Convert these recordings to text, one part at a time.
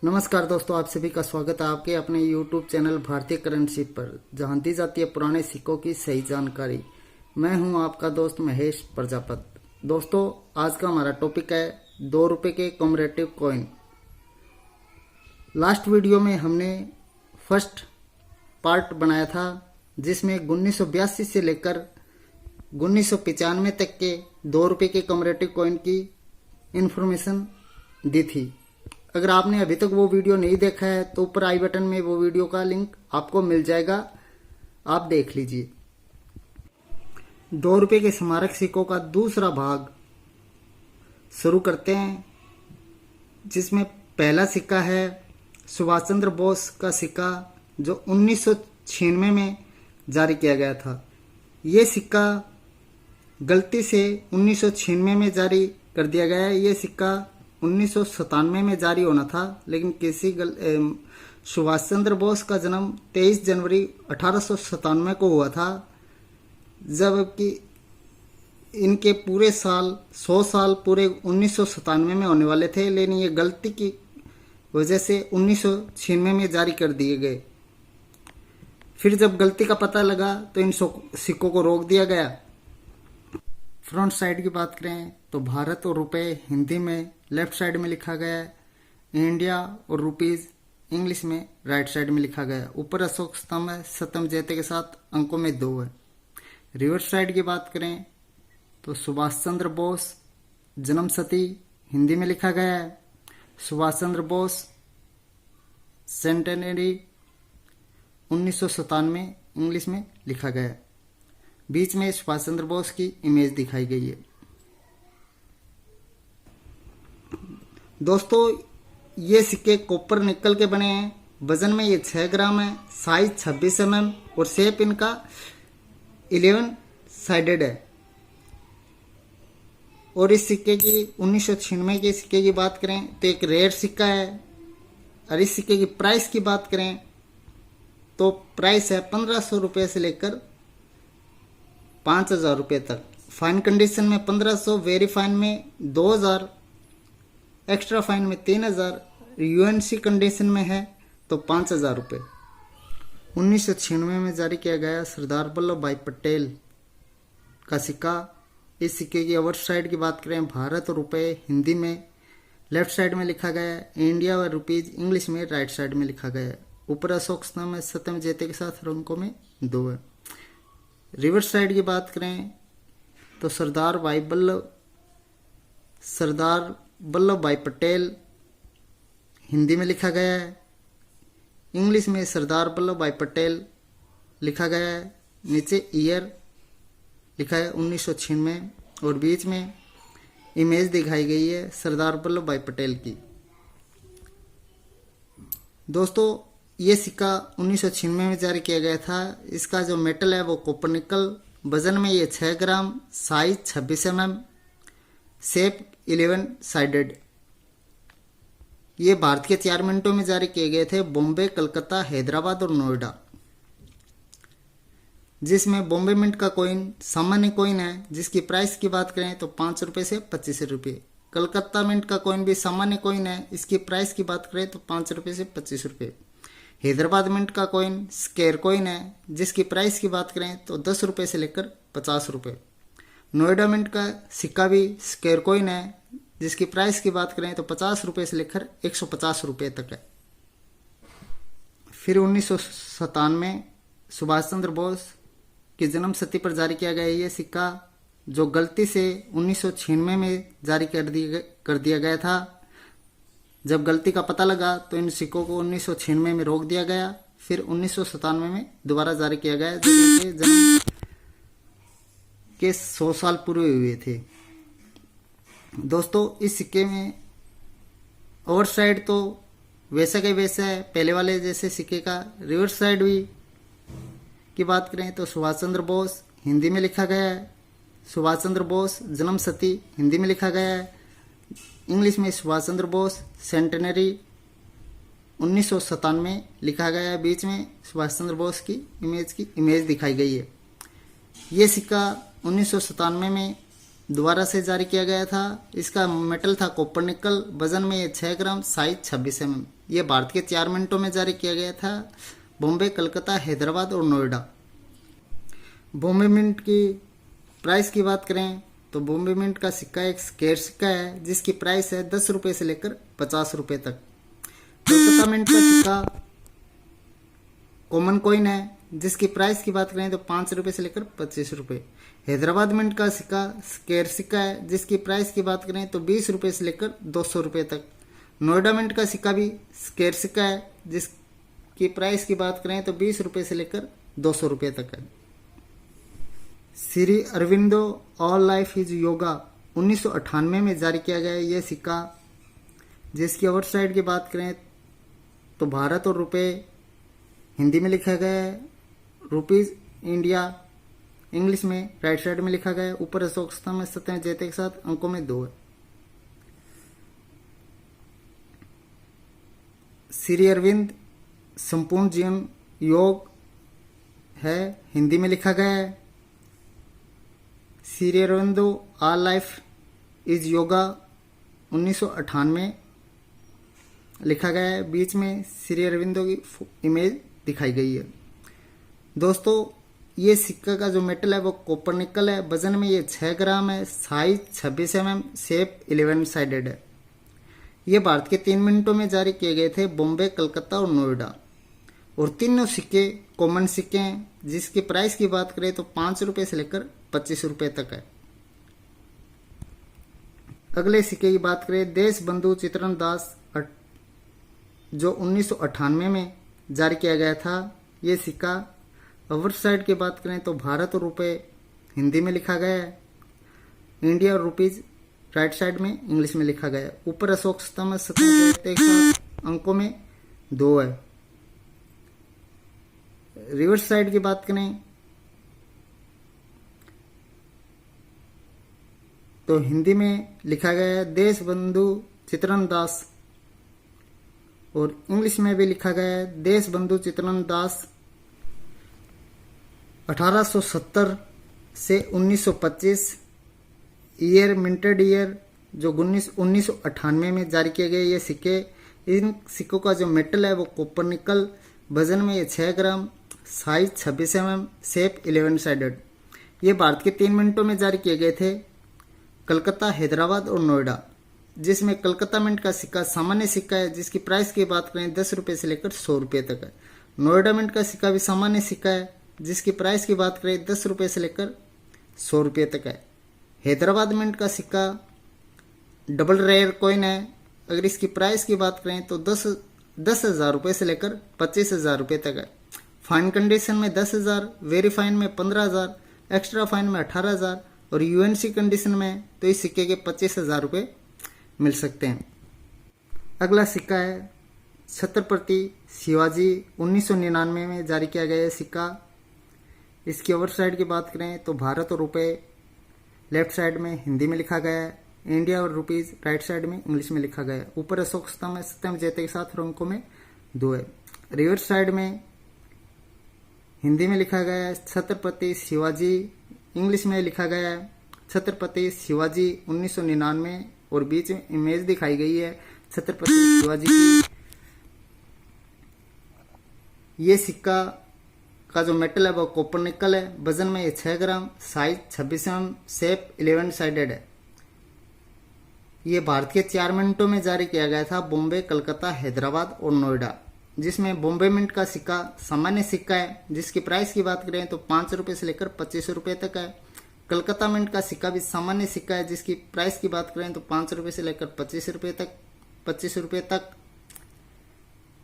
नमस्कार दोस्तों, आप सभी का स्वागत है आपके अपने YouTube चैनल भारतीय करेंसी पर, जहां दी जाती है पुराने सिक्कों की सही जानकारी। मैं हूं आपका दोस्त महेश प्रजापति। दोस्तों, आज का हमारा टॉपिक है 2 रुपये के कॉमरेटिव कॉइन। लास्ट वीडियो में हमने फर्स्ट पार्ट बनाया था, जिसमें 1982 से लेकर 1995 तक के 2 रुपये के कॉमरेटिव कॉइन की इंफॉर्मेशन दी थी। अगर आपने अभी तक वो वीडियो नहीं देखा है तो ऊपर आई बटन में वो वीडियो का लिंक आपको मिल जाएगा, आप देख लीजिए। 2 रुपये के स्मारक सिक्कों का दूसरा भाग शुरू करते हैं, जिसमें पहला सिक्का है सुभाष चंद्र बोस का सिक्का, जो 1996 में जारी किया गया था। ये सिक्का गलती से 1996 में जारी कर दिया गया है। ये सिक्का 1997 में जारी होना था, लेकिन सुभाष चंद्र बोस का जन्म 23 जनवरी 1897 को हुआ था, जबकि इनके पूरे साल 100 साल पूरे 1997 में होने वाले थे, लेकिन ये गलती की वजह से 1996 में जारी कर दिए गए। फिर जब गलती का पता लगा तो इन सिक्कों को रोक दिया गया। फ्रंट साइड की बात करें तो भारत और रुपए हिंदी में लेफ्ट साइड में लिखा गया है, इंडिया और रुपीज इंग्लिश में राइट साइड में लिखा गया है। ऊपर अशोक स्तंभ है, सत्यम जयते के साथ अंकों में 2 है। रिवर्स साइड की बात करें तो सुभाष चंद्र बोस जन्म शती हिंदी में लिखा गया है, सुभाष चंद्र बोस सेंटेनरी 1997 इंग्लिश में लिखा गया है। बीच में सुभाष चंद्र बोस की इमेज दिखाई गई है। दोस्तों, ये सिक्के कॉपर निकल के बने हैं। वजन में ये 6 ग्राम है, साइज 26 mm और शेप इनका 11 साइडेड है। और इस सिक्के की 1996 के सिक्के की बात करें तो एक रेयर सिक्का है। और इस सिक्के की प्राइस की बात करें तो प्राइस है 1500 रुपये से लेकर 5000 रुपये तक। फाइन कंडीशन में 1500, वेरी फाइन में 2000, एक्स्ट्रा फाइन में 3000, यूएनसी कंडीशन में है तो 5000 रुपये। 1996 में जारी किया गया सरदार वल्लभ भाई पटेल का सिक्का। इस सिक्के की अवर साइड की बात करें, भारत और रुपए हिंदी में लेफ्ट साइड में लिखा गया है, इंडिया और रुपीज इंग्लिश में राइट साइड में लिखा गया है। ऊपर अशोक स्तंभ में सत्यम जयते के साथ अंकों में 2 है। रिवर्स साइड की बात करें तो सरदार वल्लभ भाई पटेल हिंदी में लिखा गया है, इंग्लिश में सरदार वल्लभ भाई पटेल लिखा गया है। नीचे ईयर लिखा है 1996 और बीच में इमेज दिखाई गई है सरदार वल्लभ भाई पटेल की। दोस्तों, ये सिक्का 1996 में जारी किया गया था। इसका जो मेटल है वो कॉपर निकल। वजन में ये 6 ग्राम, साइज 26 mm, शेप 11 साइडेड। ये भारत के 4 मिनटों में जारी किए गए थे, बॉम्बे, कलकत्ता, हैदराबाद और नोएडा। जिसमें बॉम्बे मिंट का कॉइन सामान्य कॉइन है, जिसकी प्राइस की बात करें तो 5 रुपये से 25 रुपये। कलकत्ता मिंट का कॉइन भी सामान्य कॉइन है, इसकी प्राइस की बात करें तो 5 रुपये से 25 रुपये। हैदराबाद मिंट का कॉइन स्क्वायर कॉइन है, जिसकी प्राइस की बात करें तो 10 रुपये से लेकर 50 रुपये। नोएडा मिंट का सिक्का भी स्क्वायर कॉइन है, जिसकी प्राइस की बात करें तो 50 रुपये से लेकर 150 रुपये तक है। फिर 1997 सुभाष चंद्र बोस की जन्म शती पर जारी किया गया ये सिक्का, जो गलती से 1996 में जारी कर दिया गया था। जब गलती का पता लगा तो इन सिक्कों को 1996 में रोक दिया गया। फिर 1997 में दोबारा जारी किया गया, जब इनके जन्म के 100 साल पूरे हुए थे। दोस्तों, इस सिक्के में ओवर साइड तो वैसा का वैसा है, पहले वाले जैसे सिक्के का। रिवर्स साइड भी की बात करें तो सुभाष चंद्र बोस हिंदी में लिखा गया है, सुभाष चंद्र बोस जन्म शती हिंदी में लिखा गया है, इंग्लिश में सुभाष चंद्र बोस सेंटेनरी 1997 लिखा गया है। बीच में सुभाष चंद्र बोस की इमेज दिखाई गई है। ये सिक्का 1997 में दोबारा से जारी किया गया था। इसका मेटल था कॉपर निकल, वजन में ये 6 ग्राम, साइज 26 mm। ये भारत के 4 मिनटों में जारी किया गया था। बॉम्बे, कलकत्ता, हैदराबाद और नोएडा। बॉम्बे मिंट की प्राइस की बात करें तो बॉम्बे मिंट का सिक्का एक स्क्वायर सिक्का है जिसकी प्राइस है 10 रुपये से लेकर 50 रुपये तक। कलकत्ता मिंट का सिक्का कॉमन कॉइन है जिसकी प्राइस की बात करें तो 5 रुपये से लेकर 25 रुपये। हैदराबाद मिंट का सिक्का स्क्वायर सिक्का है जिसकी प्राइस की बात करें तो 20 रुपये से लेकर 200 रुपये तक। नोएडा मिंट का सिक्का भी स्क्वायर सिक्का है जिसकी प्राइस की बात करें तो 20 रुपये से लेकर 200 रुपये तक है। Shri Aurobindo all life is yoga 1998 में जारी किया गया यह सिक्का, जिसकी अवर साइड की बात करें तो भारत और रुपए हिंदी में लिखा गया है। रुपीज इंडिया इंग्लिश में राइट साइड में लिखा गया है। ऊपर अशोक स्तंभ में सत्यम जयते के साथ अंकों में 2 है। श्री अरविंद संपूर्ण जीवन योग है, हिंदी में लिखा गया है। Shri Aurobindo all life is yoga 1998 लिखा गया है। बीच में श्री अरविंदो की इमेज दिखाई गई है। दोस्तों, ये सिक्का का जो मेटल है वो कॉपर निकल है, वजन में ये 6 ग्राम है, साइज 26 mm, शेप 11 साइडेड है। ये भारत के 3 मिनटों में जारी किए गए थे, बॉम्बे, कलकत्ता और नोएडा। और तीनों सिक्के कॉमन सिक्के हैं जिसकी प्राइस की बात करें तो 5 रुपये से लेकर 25 रुपये तक है। अगले सिक्के की बात करें देश बंधु चित्रण दास जो 1998 में जारी किया गया था। ये सिक्का अवर साइड की बात करें तो भारत और रुपए हिंदी में लिखा गया है। इंडिया और रुपीज राइट साइड में इंग्लिश में लिखा गया है। ऊपर अशोक स्तंभ के साथ अंकों में 2 है। रिवर्स साइड की बात करें तो हिंदी में लिखा गया है देश बंधु चित्रण दास, और इंग्लिश में भी लिखा गया है देश बंधु चित्रण दास 1870 से 1925 ईयर मिंटेड ईयर जो 1998 में जारी किए गए ये सिक्के। इन सिक्कों का जो मेटल है वो कॉपर निकल, वजन में ये 6 ग्राम, साइज 26 mm, शेप 11 साइडेड। ये भारत के 3 मिनटों में जारी किए गए थे, कलकत्ता, हैदराबाद और नोएडा। जिसमें कलकत्ता मिंट का सिक्का सामान्य सिक्का है जिसकी प्राइस की बात करें 10 रुपये से लेकर 100 रुपये तक है। नोएडा मिंट का सिक्का भी सामान्य सिक्का है जिसकी प्राइस की बात करें 10 रुपये से लेकर 100 रुपये तक है। हैदराबाद मिंट का सिक्का डबल रेयर कॉइन है। अगर इसकी प्राइस की बात करें तो 10,000 रुपये से लेकर 25,000 रुपये तक है। फाइन कंडीशन में 10,000, वेरी फाइन में 15,000, एक्स्ट्रा फाइन में 18,000 और यूएनसी कंडीशन में तो इस सिक्के के 25,000 रुपये मिल सकते हैं। अगला सिक्का है छत्रपति शिवाजी 1999 में जारी किया गया सिक्का। इसकी ओवर साइड की बात करें तो भारत और रुपए लेफ्ट साइड में हिंदी में लिखा गया है। इंडिया और रुपीज राइट साइड में इंग्लिश में लिखा गया है। ऊपर अशोक स्तंभ में सत्यम जयते के साथ अंकों में 2 है। रिवर्स साइड में हिंदी में लिखा गया है छत्रपति शिवाजी, इंग्लिश में लिखा गया है छत्रपति शिवाजी 1999 और बीच में इमेज दिखाई गई है छत्रपति शिवाजी की। ये सिक्का का जो मेटल है वो कॉपर निकल है, वजन में ये 6 ग्राम, साइज 26 mm, शेप 11 साइडेड है। ये भारत के 4 मिनटों में जारी किया गया था, बॉम्बे, कलकत्ता, हैदराबाद और नोएडा। जिसमें बॉम्बे मिंट का सिक्का सामान्य सिक्का है जिसकी प्राइस की बात करें तो 5 रुपये से लेकर 25 रुपये तक है। कलकत्ता मिंट का सिक्का भी सामान्य सिक्का है जिसकी प्राइस की बात करें तो 5 रुपये से लेकर 25 रुपये तक।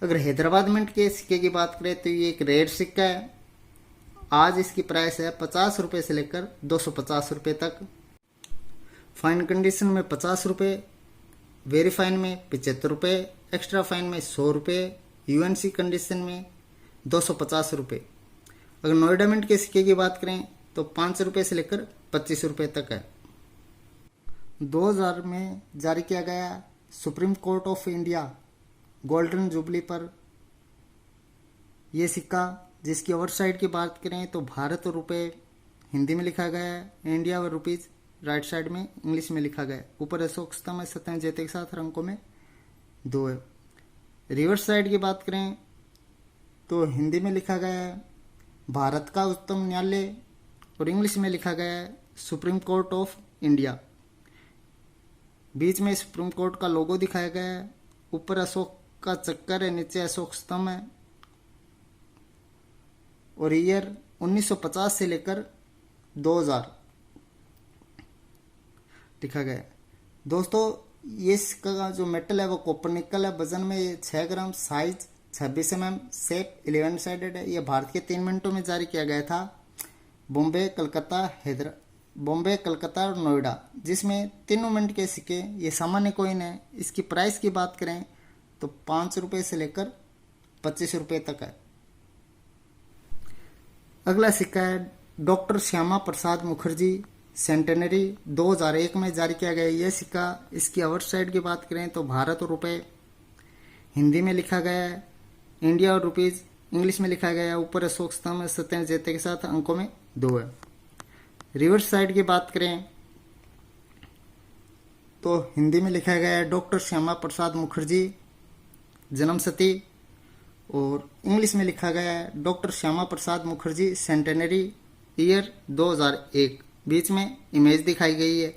अगर हैदराबाद मिंट के सिक्के की बात करें तो ये एक रेयर सिक्का है। आज इसकी प्राइस है 50 रुपये से लेकर 250 रुपये तक। फाइन कंडीशन में 50 रुपये, वेरी फाइन में 75 रुपये, एक्स्ट्रा फाइन में 100 रुपये, यूएनसी कंडीशन में 250 रुपये। अगर नोएडा मिंट के सिक्के की बात करें तो 5 रुपये से लेकर 25 रुपये तक है। 2000 में जारी किया गया supreme court of India golden jubilee पर यह सिक्का, जिसकी ओवर साइड की बात करें तो भारत और रुपए हिंदी में लिखा गया है। इंडिया और रुपीज राइट साइड में इंग्लिश में लिखा गया है। ऊपर अशोक स्तंभ है सत्यमेव जयते के साथ, अंकों में 2 है। रिवर्स साइड की बात करें तो हिंदी में लिखा गया है भारत का उच्चतम न्यायालय और इंग्लिश में लिखा गया है सुप्रीम कोर्ट ऑफ इंडिया। बीच में सुप्रीम कोर्ट का लोगो दिखाया गया है। ऊपर अशोक का चक्कर है, नीचे अशोक स्तंभ है और ईयर 1950 से लेकर 2000 लिखा गया है। दोस्तों ये सिक्का का जो मेटल है वो कॉपर निकल है। वजन में ये 6 ग्राम, साइज 26 mm, शेप 11 साइडेड है। ये भारत के 3 मिनटों में जारी किया गया था। बॉम्बे, कलकत्ता और नोएडा, जिसमें तीनों मिनट के सिक्के। ये सामान्य कॉइन है। इसकी प्राइस की बात करें तो 5 रुपये से लेकर 25 रुपये तक है। अगला सिक्का है डॉक्टर श्यामा प्रसाद मुखर्जी सेंटेनरी, 2001 में जारी किया गया यह सिक्का। इसकी आउट साइड की बात करें तो भारत और रुपये हिंदी में लिखा गया है, इंडिया और रुपीज इंग्लिश में लिखा गया है। ऊपर अशोक स्तंभ सत्यमेव जयते के साथ, अंकों में 2 है। रिवर्स साइड की बात करें तो हिंदी में लिखा गया है डॉक्टर श्यामा प्रसाद मुखर्जी जन्मशती और इंग्लिश में लिखा गया है doctor Shyama Prasad Mukherjee centenary, year 2001। बीच में इमेज दिखाई गई है।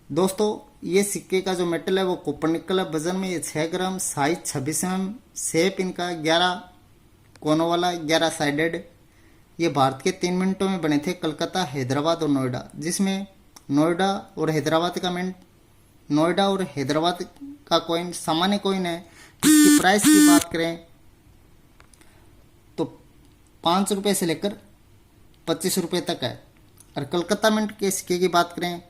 दोस्तों ये सिक्के का जो मेटल है वो कॉपर निकल है। वजन में ये 6 ग्राम, साइज 26 mm, शेप इनका 11 कोनों वाला, 11 साइडेड। ये भारत के 3 मिनटों में बने थे। कलकत्ता, हैदराबाद और नोएडा, जिसमें नोएडा और हैदराबाद का कॉइन सामान्य कॉइन है। इसकी प्राइस की बात करें तो 5 रुपये से लेकर 25 रुपये तक है। और कलकत्ता मिंट के सिक्के की बात करें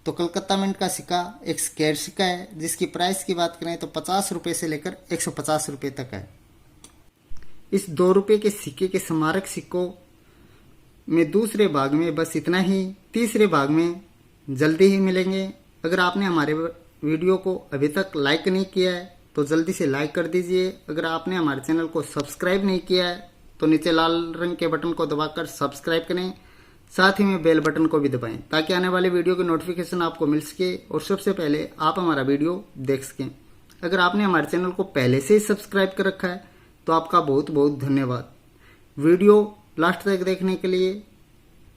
तो कलकत्ता मिंट का सिक्का एक स्क्वायर सिक्का है, जिसकी प्राइस की बात करें तो 50 रुपये से लेकर 150 रुपये तक है। इस 2 रुपये के सिक्के के स्मारक सिक्कों में दूसरे भाग में बस इतना ही। तीसरे भाग में जल्दी ही मिलेंगे। अगर आपने हमारे वीडियो को अभी तक लाइक नहीं किया है तो जल्दी से लाइक कर दीजिए। अगर आपने हमारे चैनल को सब्सक्राइब नहीं किया है तो नीचे लाल रंग के बटन को दबाकर सब्सक्राइब करें। साथ ही में बेल बटन को भी दबाएं ताकि आने वाले वीडियो की नोटिफिकेशन आपको मिल सके और सबसे पहले आप हमारा वीडियो देख सकें। अगर आपने हमारे चैनल को पहले से ही सब्सक्राइब कर रखा है तो आपका बहुत बहुत धन्यवाद। वीडियो लास्ट तक देखने के लिए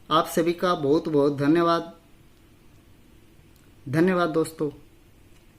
आप सभी का बहुत बहुत धन्यवाद। धन्यवाद दोस्तों।